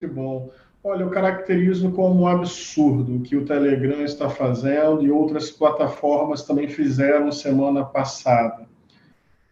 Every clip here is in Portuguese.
Que bom. Olha, eu caracterizo como um absurdo o que o Telegram está fazendo e outras plataformas também fizeram semana passada.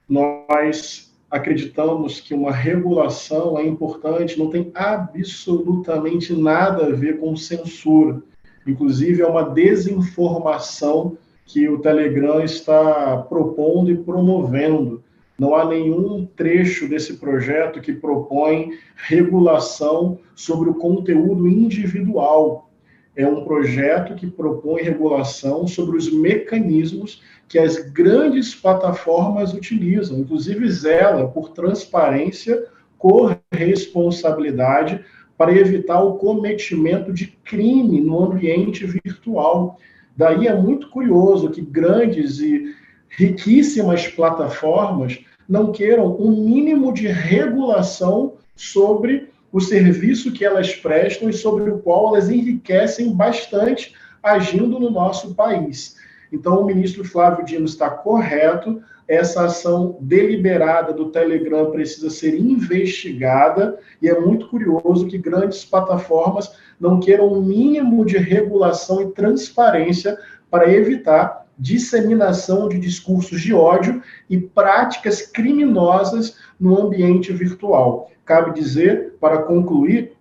Nós acreditamos que uma regulação é importante, não tem absolutamente nada a ver com censura. Inclusive, é uma desinformação que o Telegram está propondo e promovendo. Não há nenhum trecho desse projeto que propõe regulação sobre o conteúdo individual. É um projeto que propõe regulação sobre os mecanismos que as grandes plataformas utilizam, inclusive zela por transparência, corresponsabilidade, para evitar o cometimento de crime no ambiente virtual. Daí é muito curioso que grandes e riquíssimas plataformas não queiram um mínimo de regulação sobre o serviço que elas prestam e sobre o qual elas enriquecem bastante agindo no nosso país. Então, o ministro Flávio Dino está correto, essa ação deliberada do Telegram precisa ser investigada, e é muito curioso que grandes plataformas não queiram um mínimo de regulação e transparência para evitar disseminação de discursos de ódio e práticas criminosas no ambiente virtual. Cabe dizer, para concluir,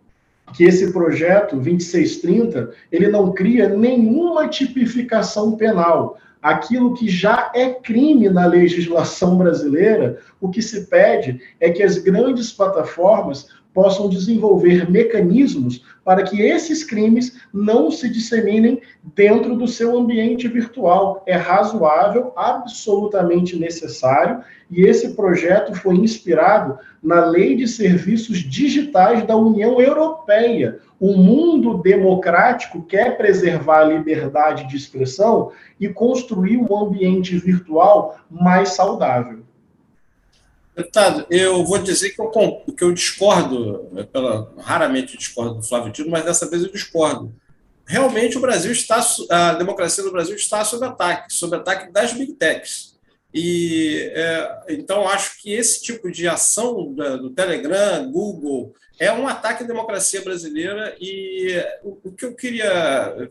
que esse projeto 2630, ele não cria nenhuma tipificação penal. Aquilo que já é crime na legislação brasileira, o que se pede é que as grandes plataformas possam desenvolver mecanismos para que esses crimes não se disseminem dentro do seu ambiente virtual. É razoável, absolutamente necessário, e esse projeto foi inspirado na Lei de Serviços Digitais da União Europeia. O mundo democrático quer preservar a liberdade de expressão e construir um ambiente virtual mais saudável. Deputado, eu vou dizer que eu discordo, raramente discordo do Flávio Dino, mas dessa vez eu discordo. Realmente a democracia do Brasil está sob ataque das big techs. Então acho que esse tipo de ação do Telegram, Google, é um ataque à democracia brasileira. E o que eu queria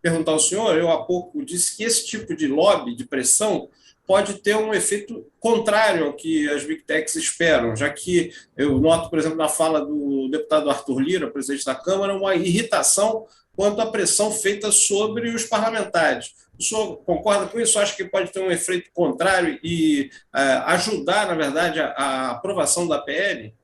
perguntar ao senhor, eu há pouco disse que esse tipo de lobby, de pressão, pode ter um efeito contrário ao que as big techs esperam, já que eu noto, por exemplo, na fala do deputado Arthur Lira, presidente da Câmara, uma irritação quanto à pressão feita sobre os parlamentares. O senhor concorda com isso? Acha que pode ter um efeito contrário e ajudar, na verdade, a aprovação da PL?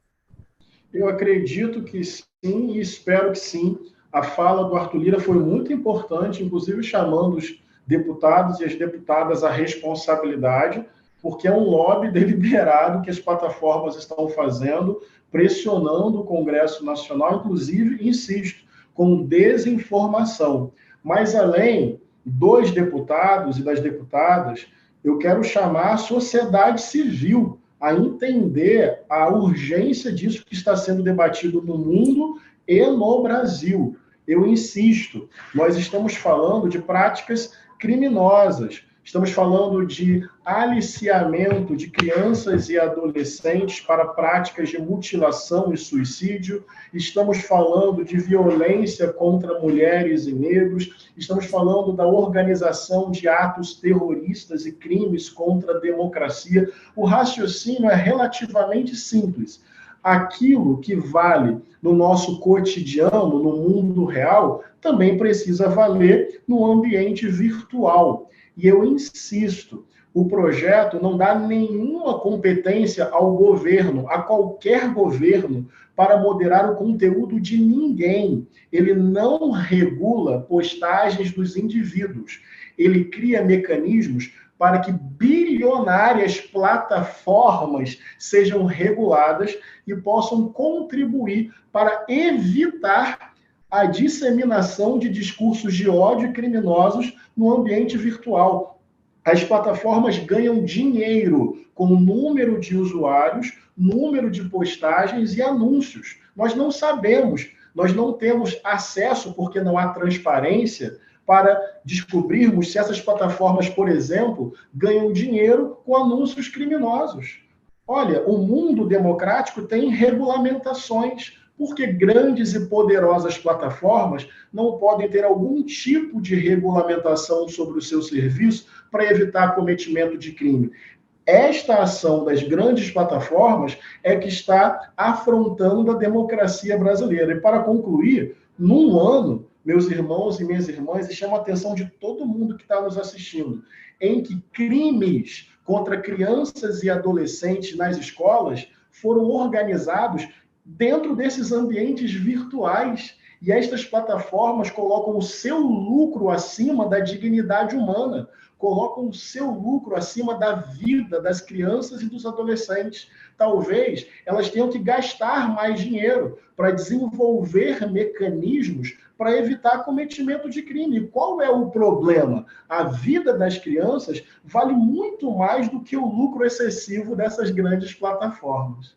Eu acredito que sim e espero que sim. A fala do Arthur Lira foi muito importante, inclusive chamando os deputados e as deputadas à responsabilidade, porque é um lobby deliberado que as plataformas estão fazendo, pressionando o Congresso Nacional, inclusive, insisto, com desinformação. Mas, além dos deputados e das deputadas, eu quero chamar a sociedade civil a entender a urgência disso que está sendo debatido no mundo e no Brasil. Eu insisto, nós estamos falando de práticas criminosas, estamos falando de aliciamento de crianças e adolescentes para práticas de mutilação e suicídio, estamos falando de violência contra mulheres e negros, estamos falando da organização de atos terroristas e crimes contra a democracia. O raciocínio é relativamente simples. Aquilo que vale no nosso cotidiano, no mundo real, também precisa valer no ambiente virtual. E eu insisto, o projeto não dá nenhuma competência ao governo, a qualquer governo, para moderar o conteúdo de ninguém. Ele não regula postagens dos indivíduos. Ele cria mecanismos para que bilionárias plataformas sejam reguladas e possam contribuir para evitar a disseminação de discursos de ódio criminosos no ambiente virtual. As plataformas ganham dinheiro com o número de usuários, número de postagens e anúncios. Nós não sabemos, nós não temos acesso, porque não há transparência, para descobrirmos se essas plataformas, por exemplo, ganham dinheiro com anúncios criminosos. Olha, o mundo democrático tem regulamentações. Porque grandes e poderosas plataformas não podem ter algum tipo de regulamentação sobre o seu serviço para evitar cometimento de crime. Esta ação das grandes plataformas é que está afrontando a democracia brasileira. E para concluir, num ano, meus irmãos e minhas irmãs, e chama a atenção de todo mundo que está nos assistindo, em que crimes contra crianças e adolescentes nas escolas foram organizados dentro desses ambientes virtuais. E estas plataformas colocam o seu lucro acima da dignidade humana, colocam o seu lucro acima da vida das crianças e dos adolescentes. Talvez elas tenham que gastar mais dinheiro para desenvolver mecanismos para evitar cometimento de crime. Qual é o problema? A vida das crianças vale muito mais do que o lucro excessivo dessas grandes plataformas.